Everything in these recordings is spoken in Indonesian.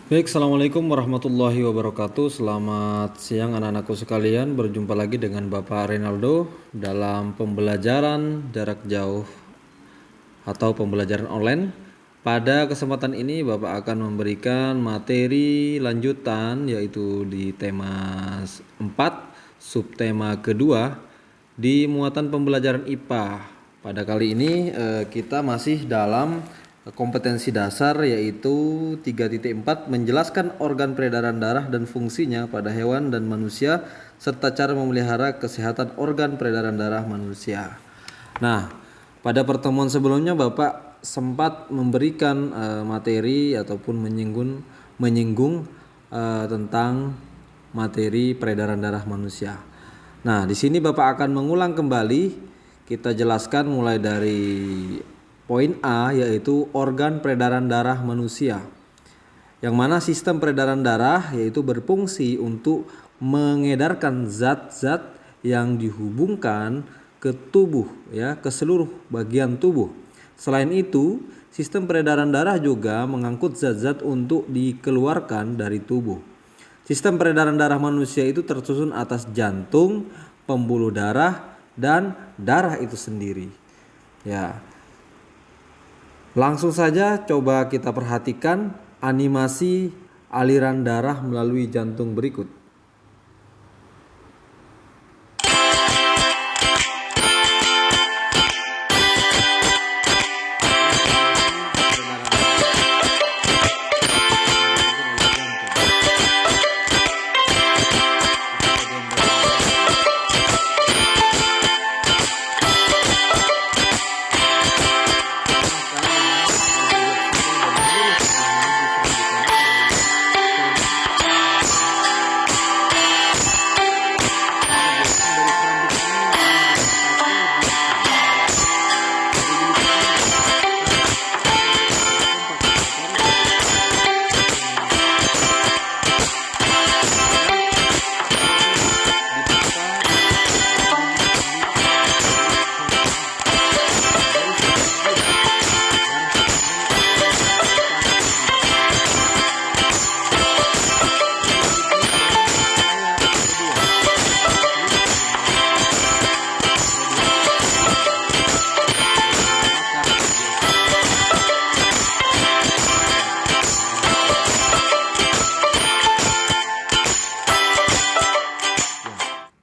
Baik, Assalamualaikum warahmatullahi wabarakatuh. Selamat siang anak-anakku sekalian. Berjumpa lagi dengan Bapak Renaldo dalam pembelajaran jarak jauh atau pembelajaran online. Pada kesempatan ini Bapak akan memberikan materi lanjutan yaitu di tema 4, subtema kedua di muatan pembelajaran IPA. Pada kali ini kita masih dalam kompetensi dasar yaitu 3.4 menjelaskan organ peredaran darah dan fungsinya pada hewan dan manusia serta cara memelihara kesehatan organ peredaran darah manusia. Nah, pada pertemuan sebelumnya Bapak sempat memberikan materi ataupun menyinggung tentang materi peredaran darah manusia. Nah, di sini Bapak akan mengulang kembali. Kita jelaskan mulai dari poin A yaitu organ peredaran darah manusia. Yang mana sistem peredaran darah yaitu berfungsi untuk mengedarkan zat-zat yang dihubungkan ke tubuh ya, ke seluruh bagian tubuh. Selain itu, sistem peredaran darah juga mengangkut zat-zat untuk dikeluarkan dari tubuh. Sistem peredaran darah manusia itu tersusun atas jantung, pembuluh darah, dan darah itu sendiri. Ya. Langsung saja coba kita perhatikan animasi aliran darah melalui jantung berikut.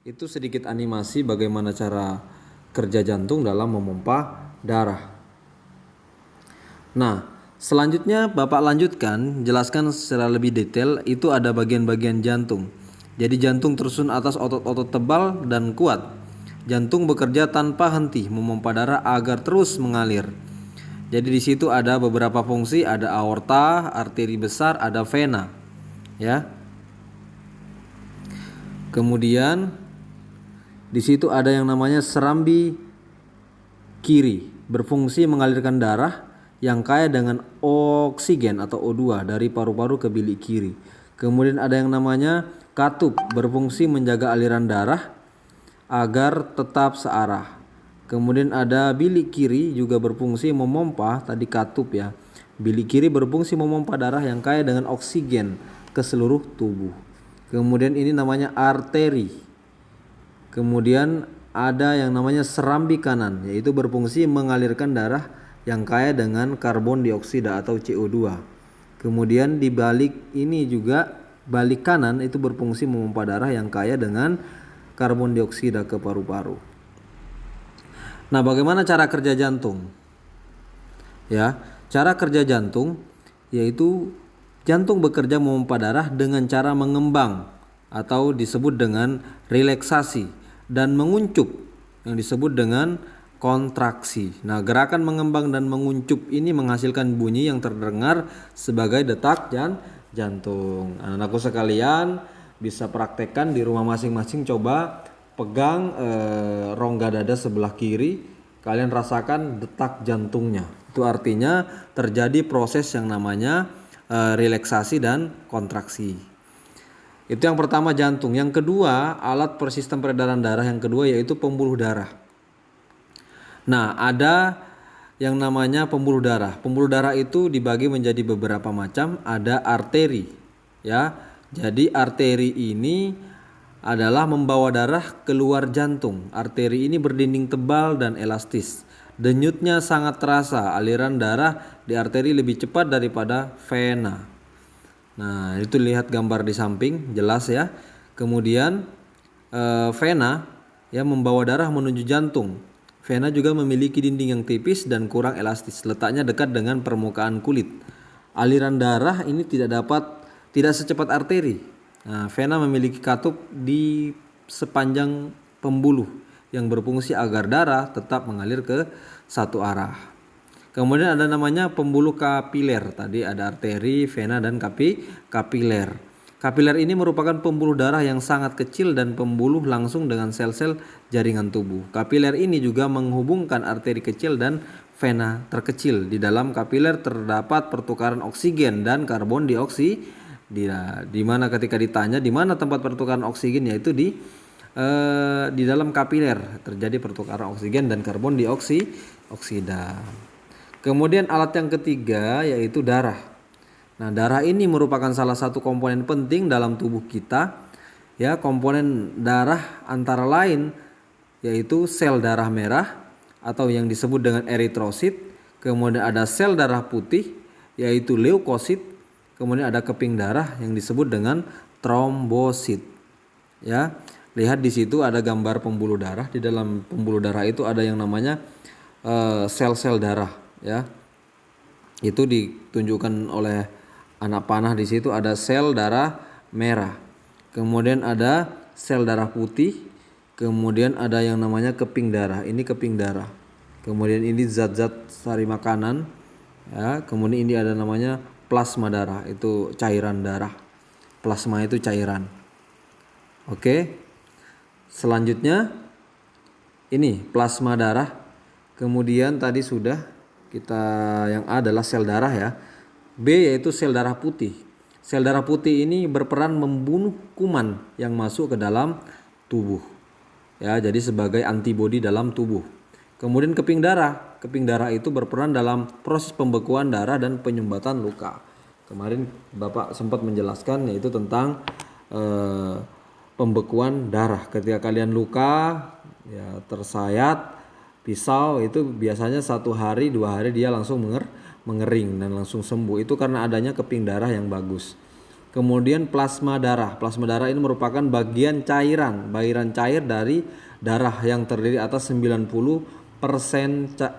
Itu sedikit animasi bagaimana cara kerja jantung dalam memompa darah. Nah, selanjutnya Bapak lanjutkan, jelaskan secara lebih detail. Itu ada bagian-bagian jantung. Jadi jantung tersusun atas otot-otot tebal dan kuat. Jantung bekerja tanpa henti memompa darah agar terus mengalir. Jadi di situ ada beberapa fungsi, ada aorta, arteri besar, ada vena. Ya. Kemudian di situ ada yang namanya serambi kiri, berfungsi mengalirkan darah yang kaya dengan oksigen atau O2 dari paru-paru ke bilik kiri. Kemudian ada yang namanya katup, berfungsi menjaga aliran darah agar tetap searah. Kemudian ada bilik kiri juga berfungsi memompa, tadi katup ya. Bilik kiri berfungsi memompa darah yang kaya dengan oksigen ke seluruh tubuh. Kemudian ini namanya arteri. Kemudian ada yang namanya serambi kanan, yaitu berfungsi mengalirkan darah yang kaya dengan karbon dioksida atau CO2. Kemudian di balik ini juga balik kanan itu berfungsi memompa darah yang kaya dengan karbon dioksida ke paru-paru. Nah, bagaimana cara kerja jantung? Ya, cara kerja jantung yaitu jantung bekerja memompa darah dengan cara mengembang atau disebut dengan relaksasi dan menguncup yang disebut dengan kontraksi. Nah, gerakan mengembang dan menguncup ini menghasilkan bunyi yang terdengar sebagai detak jantung. Anak-anakku sekalian bisa praktekkan di rumah masing-masing, coba pegang rongga dada sebelah kiri, kalian rasakan detak jantungnya. Itu artinya terjadi proses yang namanya relaksasi dan kontraksi. Itu yang pertama jantung. Yang kedua, alat persistem peredaran darah yang kedua yaitu pembuluh darah. Nah, ada yang namanya pembuluh darah. Pembuluh darah itu dibagi menjadi beberapa macam, ada arteri ya. Jadi arteri ini adalah membawa darah keluar jantung. Arteri ini berdinding tebal dan elastis. Denyutnya sangat terasa. Aliran darah di arteri lebih cepat daripada vena. Nah, itu lihat gambar di samping, jelas ya. Kemudian vena ya membawa darah menuju jantung. Vena juga memiliki dinding yang tipis dan kurang elastis. Letaknya dekat dengan permukaan kulit. Aliran darah ini tidak secepat arteri. Nah, vena memiliki katup di sepanjang pembuluh yang berfungsi agar darah tetap mengalir ke satu arah. Kemudian ada namanya pembuluh kapiler. Tadi ada arteri, vena, dan kapiler. Kapiler ini merupakan pembuluh darah yang sangat kecil dan pembuluh langsung dengan sel-sel jaringan tubuh. Kapiler ini juga menghubungkan arteri kecil dan vena terkecil. Di dalam kapiler terdapat pertukaran oksigen dan karbon dioksida. Di mana ketika ditanya di mana tempat pertukaran oksigen, yaitu di dalam kapiler terjadi pertukaran oksigen dan karbon dioksida. Kemudian alat yang ketiga yaitu darah. Nah, darah ini merupakan salah satu komponen penting dalam tubuh kita. Ya, komponen darah antara lain yaitu sel darah merah atau yang disebut dengan eritrosit. Kemudian ada sel darah putih yaitu leukosit. Kemudian ada keping darah yang disebut dengan trombosit. Ya, lihat di situ ada gambar pembuluh darah. Di dalam pembuluh darah itu ada yang namanya sel-sel darah. Ya, itu ditunjukkan oleh anak panah di situ. Ada sel darah merah, kemudian ada sel darah putih, kemudian ada yang namanya keping darah. Ini keping darah. Kemudian ini zat-zat sari makanan. Ya, kemudian ini ada namanya plasma darah. Itu cairan darah. Plasma itu cairan. Oke. Selanjutnya ini plasma darah. Kemudian tadi sudah kita yang A adalah sel darah ya. B yaitu sel darah putih. Sel darah putih ini berperan membunuh kuman yang masuk ke dalam tubuh. Ya, jadi sebagai antibodi dalam tubuh. Kemudian keping darah. Keping darah itu berperan dalam proses pembekuan darah dan penyumbatan luka. Kemarin Bapak sempat menjelaskan yaitu tentang pembekuan darah. Ketika kalian luka ya, tersayat pisau, itu biasanya 1 hari 2 hari dia langsung mengering dan langsung sembuh. Itu karena adanya keping darah yang bagus. Kemudian plasma darah. Plasma darah ini merupakan bagian cairan cair dari darah yang terdiri atas 90%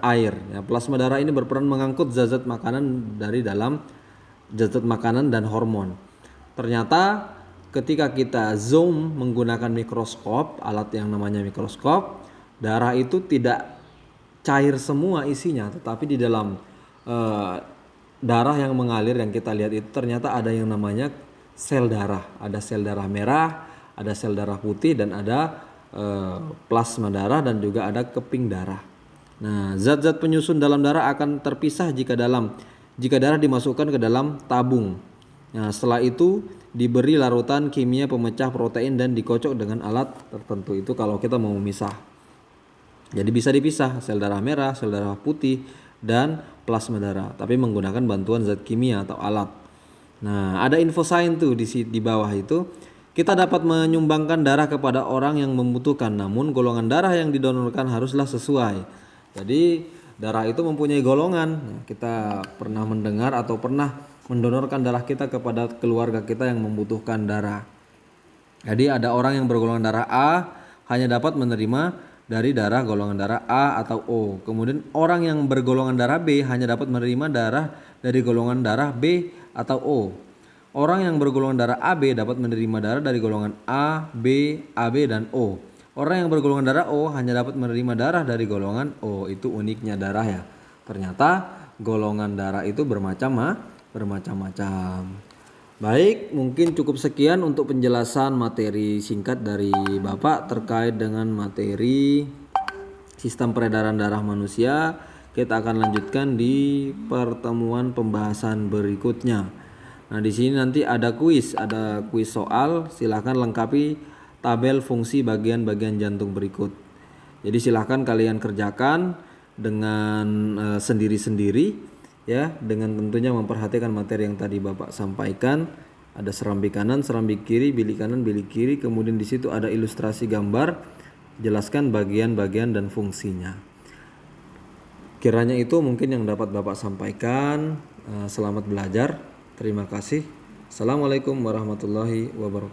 air. Ya, plasma darah ini berperan mengangkut zat-zat makanan dari dalam zat-zat makanan dan hormon. Ternyata ketika kita zoom menggunakan mikroskop, alat yang namanya mikroskop, darah itu tidak cair semua isinya, tetapi di dalam darah yang mengalir yang kita lihat itu ternyata ada yang namanya sel darah. Ada sel darah merah, ada sel darah putih, dan ada plasma darah, dan juga ada keping darah. Nah, zat-zat penyusun dalam darah akan terpisah jika darah dimasukkan ke dalam tabung. Nah, setelah itu diberi larutan kimia pemecah protein dan dikocok dengan alat tertentu. Itu kalau kita mau memisah. Jadi bisa dipisah sel darah merah, sel darah putih, dan plasma darah, tapi menggunakan bantuan zat kimia atau alat. Nah, ada info sains tuh di bawah itu. Kita dapat menyumbangkan darah kepada orang yang membutuhkan, namun golongan darah yang didonorkan haruslah sesuai. Jadi darah itu mempunyai golongan. Kita pernah mendengar atau pernah mendonorkan darah kita kepada keluarga kita yang membutuhkan darah. Jadi ada orang yang bergolongan darah A hanya dapat menerima dari darah golongan darah A atau O. Kemudian orang yang bergolongan darah B hanya dapat menerima darah dari golongan darah B atau O. Orang yang bergolongan darah AB dapat menerima darah dari golongan A, B, AB, dan O. Orang yang bergolongan darah O hanya dapat menerima darah dari golongan O. Itu uniknya darah ya. Ternyata golongan darah itu bermacam-macam. Baik, mungkin cukup sekian untuk penjelasan materi singkat dari Bapak terkait dengan materi sistem peredaran darah manusia. Kita akan lanjutkan di pertemuan pembahasan berikutnya. Nah, di sini nanti ada kuis soal. Silahkan lengkapi tabel fungsi bagian-bagian jantung berikut. Jadi silahkan kalian kerjakan dengan sendiri-sendiri ya, dengan tentunya memperhatikan materi yang tadi Bapak sampaikan. Ada serambi kanan, serambi kiri, bilik kanan, bilik kiri, kemudian di situ ada ilustrasi gambar, jelaskan bagian-bagian dan fungsinya. Kiranya itu mungkin yang dapat Bapak sampaikan. Selamat belajar. Terima kasih. Assalamualaikum warahmatullahi wabarakatuh.